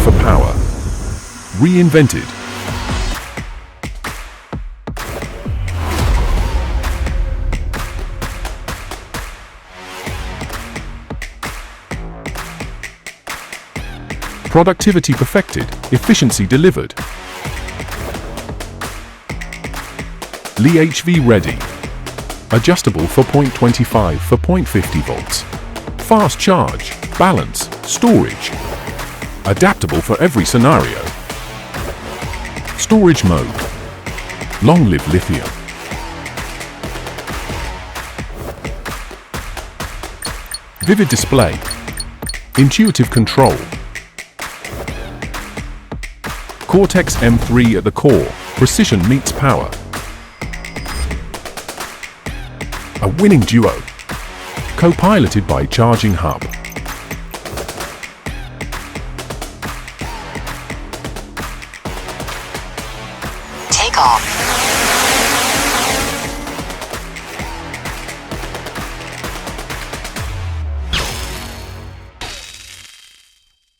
for power. Reinvented. Productivity perfected, efficiency delivered. LiHV ready. Adjustable for 0.25 for 0.50 volts. Fast charge, balance, storage. Adaptable for every scenario. Storage mode. Long live lithium. Vivid display. Intuitive control. Cortex M3 at the core. Precision meets power. A winning duo. Co-piloted by Charging Hub. Take off.